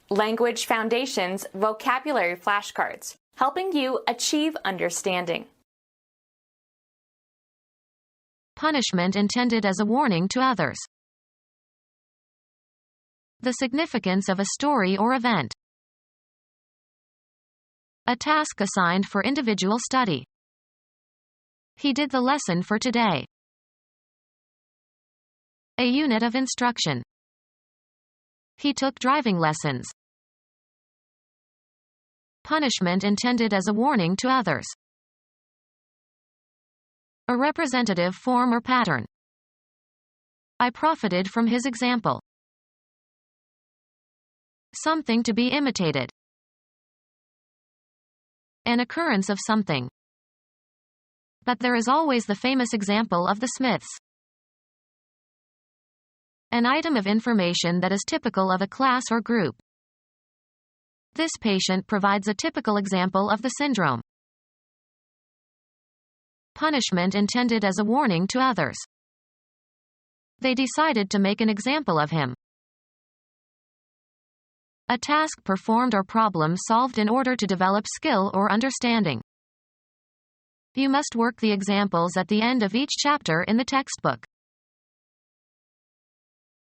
Language Foundations Vocabulary Flashcards, helping you achieve understanding. Punishment intended as a warning to others. The significance of a story or event. A task assigned for individual study. He did the lesson for today. A unit of instruction. He took driving lessons. Punishment intended as a warning to others. A representative form or pattern. I profited from his example. Something to be imitated. An occurrence of something. But there is always the famous example of the Smiths. An item of information that is typical of a class or group. This patient provides a typical example of the syndrome. Punishment intended as a warning to others. They decided to make an example of him. A task performed or problem solved in order to develop skill or understanding. You must work the examples at the end of each chapter in the textbook.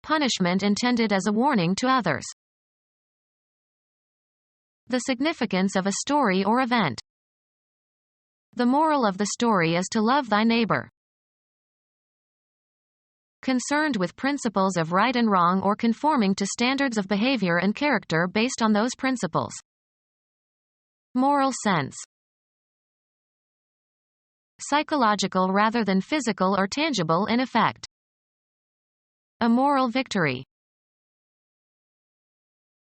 Punishment intended as a warning to others. The significance of a story or event. The moral of the story is to love thy neighbor. Concerned with principles of right and wrong or conforming to standards of behavior and character based on those principles. Moral sense. Psychological rather than physical or tangible in effect. A moral victory.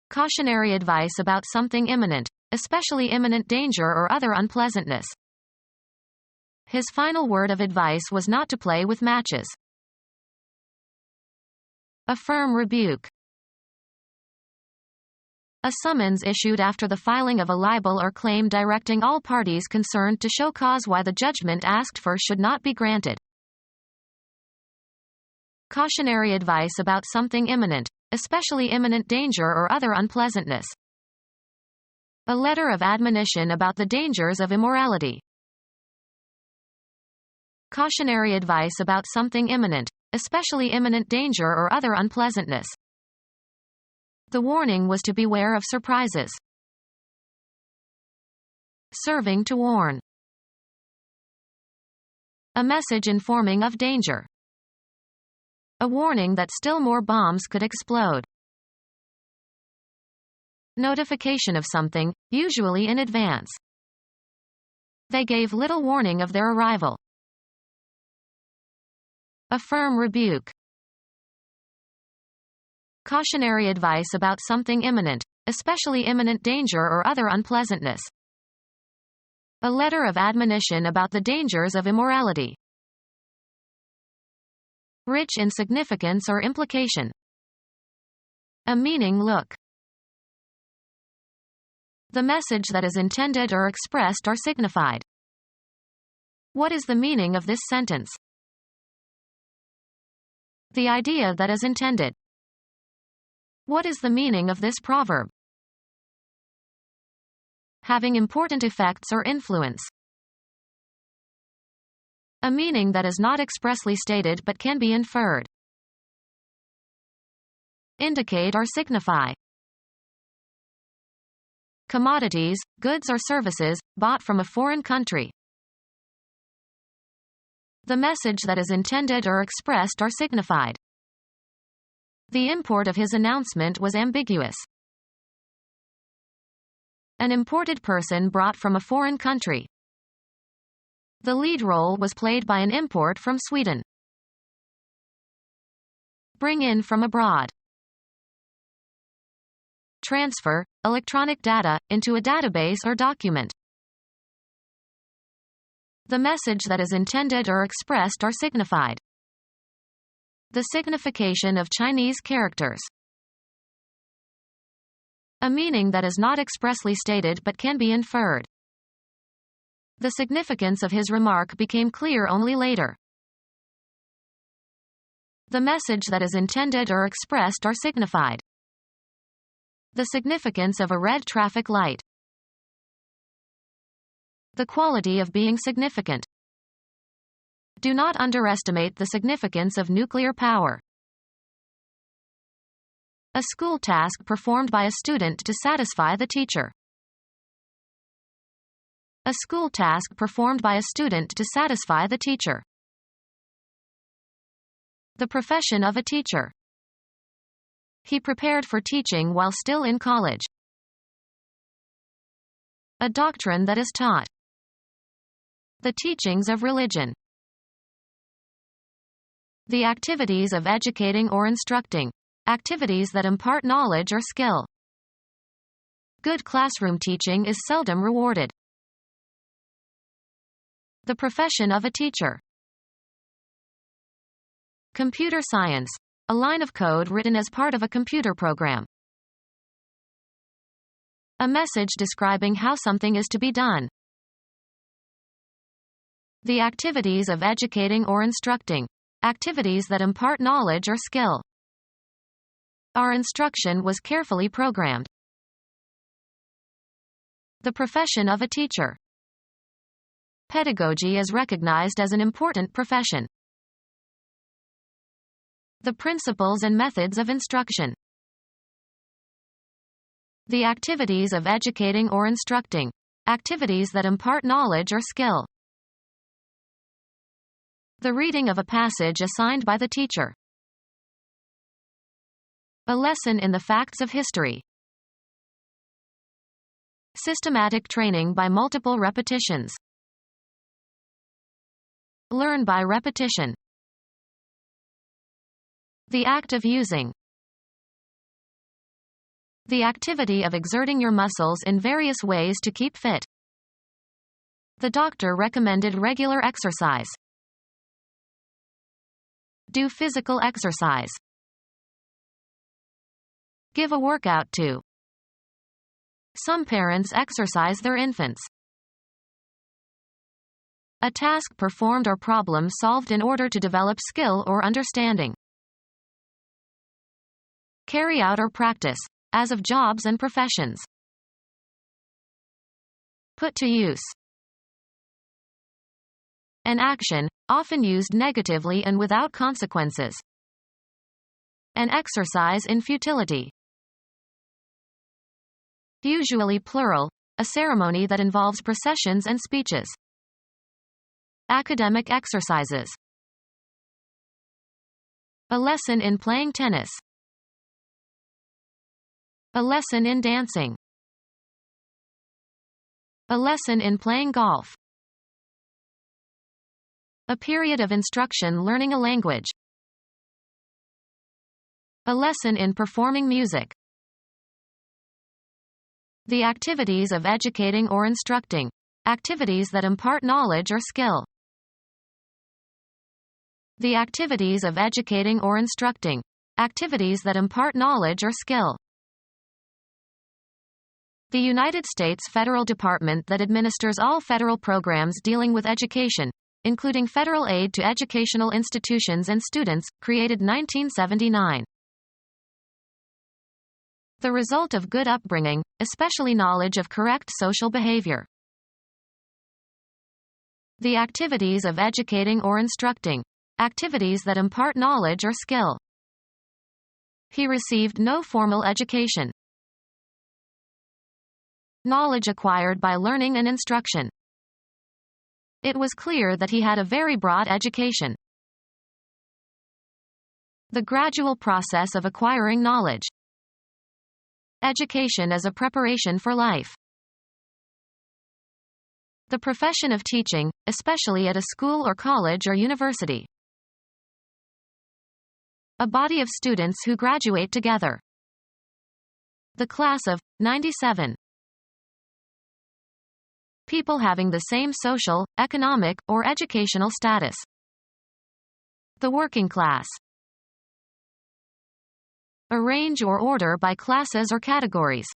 Cautionary advice about something imminent, especially imminent danger or other unpleasantness. His final word of advice was not to play with matches. A firm rebuke. A summons issued after the filing of a libel or claim directing all parties concerned to show cause why the judgment asked for should not be granted. Cautionary advice about something imminent, especially imminent danger or other unpleasantness. A letter of admonition about the dangers of immorality. Cautionary advice about something imminent, especially imminent danger or other unpleasantness. The warning was to beware of surprises. Serving to warn. A message informing of danger. A warning that still more bombs could explode. Notification of something, usually in advance. They gave little warning of their arrival. A firm rebuke. Cautionary advice about something imminent, especially imminent danger or other unpleasantness. A letter of admonition about the dangers of immorality. Rich in significance or implication. A meaning look. The message that is intended or expressed or signified. What is the meaning of this sentence? The idea that is intended. What is the meaning of this proverb? Having important effects or influence. A meaning that is not expressly stated but can be inferred. Indicate or signify. Commodities, goods or services, bought from a foreign country. The message that is intended or expressed or signified. The import of his announcement was ambiguous. An imported person brought from a foreign country. The lead role was played by an import from Sweden. Bring in from abroad. Transfer, electronic data, into a database or document. The message that is intended or expressed or signified. The signification of Chinese characters. A meaning that is not expressly stated but can be inferred. The significance of his remark became clear only later. The message that is intended or expressed or signified. The significance of a red traffic light. The quality of being significant. Do not underestimate the significance of nuclear power. A school task performed by a student to satisfy the teacher. A school task performed by a student to satisfy the teacher. The profession of a teacher. He prepared for teaching while still in college. A doctrine that is taught. The teachings of religion. The activities of educating or instructing. Activities that impart knowledge or skill. Good classroom teaching is seldom rewarded. The profession of a teacher. Computer science. A line of code written as part of a computer program. A message describing how something is to be done. The activities of educating or instructing. Activities that impart knowledge or skill. Our instruction was carefully programmed. The profession of a teacher. Pedagogy is recognized as an important profession. The principles and methods of instruction. The activities of educating or instructing. Activities that impart knowledge or skill. The reading of a passage assigned by the teacher. A lesson in the facts of history. Systematic training by multiple repetitions. Learn by repetition. The act of using. The activity of exerting your muscles in various ways to keep fit. The doctor recommended regular exercise. Do physical exercise. Give a workout to. Some parents exercise their infants. A task performed or problem solved in order to develop skill or understanding. Carry out or practice, as of jobs and professions. Put to use. An action, often used negatively and without consequences. An exercise in futility. Usually plural, a ceremony that involves processions and speeches. Academic exercises. A lesson in playing tennis. A lesson in dancing. A lesson in playing golf. A period of instruction learning a language. A lesson in performing music. The activities of educating or instructing. Activities that impart knowledge or skill. The activities of educating or instructing. Activities that impart knowledge or skill. The United States federal department that administers all federal programs dealing with education, including federal aid to educational institutions and students, created 1979. The result of good upbringing, especially knowledge of correct social behavior. The activities of educating or instructing. Activities that impart knowledge or skill. He received no formal education. Knowledge acquired by learning and instruction. It was clear that he had a very broad education. The gradual process of acquiring knowledge. Education as a preparation for life. The profession of teaching, especially at a school or college or university. A body of students who graduate together. The class of 97. People having the same social, economic, or educational status. The working class. Arrange or order by classes or categories.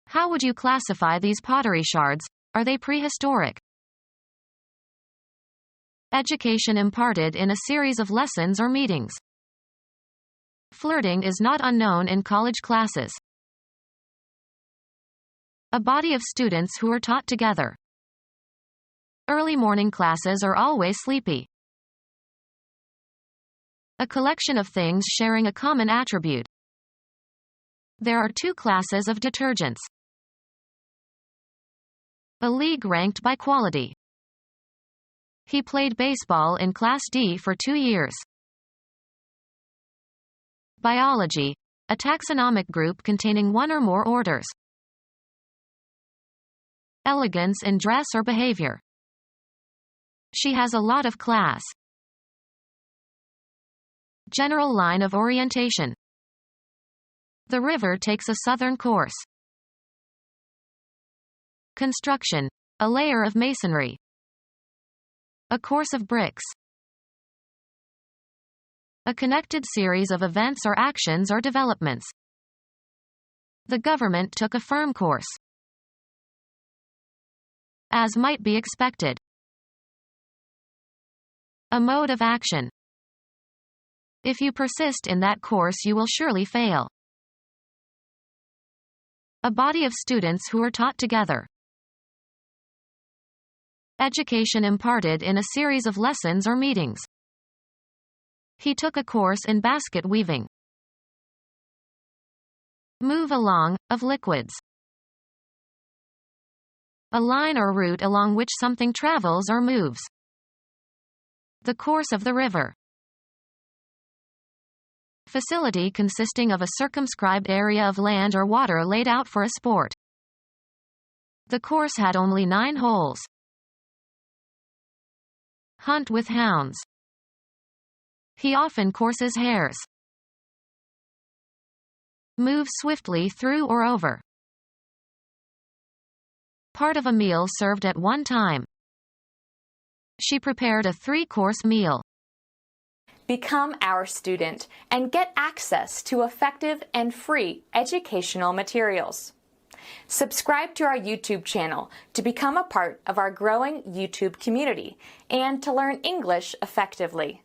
How would you classify these pottery shards? Are they prehistoric? Education imparted in a series of lessons or meetings. Flirting is not unknown in college classes. A body of students who are taught together. Early morning classes are always sleepy. A collection of things sharing a common attribute. There are 2 classes of detergents. A league ranked by quality. He played baseball in Class D for 2 years. Biology, a taxonomic group containing 1 or more orders. Elegance in dress or behavior. She has a lot of class. General line of orientation. The river takes a southern course. Construction, a layer of masonry. A course of bricks. A connected series of events or actions or developments. The government took a firm course. As might be expected. A mode of action. If you persist in that course, you will surely fail. A body of students who are taught together. Education imparted in a series of lessons or meetings. He took a course in basket weaving. Move along, of liquids. A line or route along which something travels or moves. The course of the river. Facility consisting of a circumscribed area of land or water laid out for a sport. The course had only 9 holes. Hunt with hounds. He often courses hares. Move swiftly through or over. Part of a meal served at one time. She prepared a 3-course meal. Become our student and get access to effective and free educational materials. Subscribe to our YouTube channel to become a part of our growing YouTube community and to learn English effectively.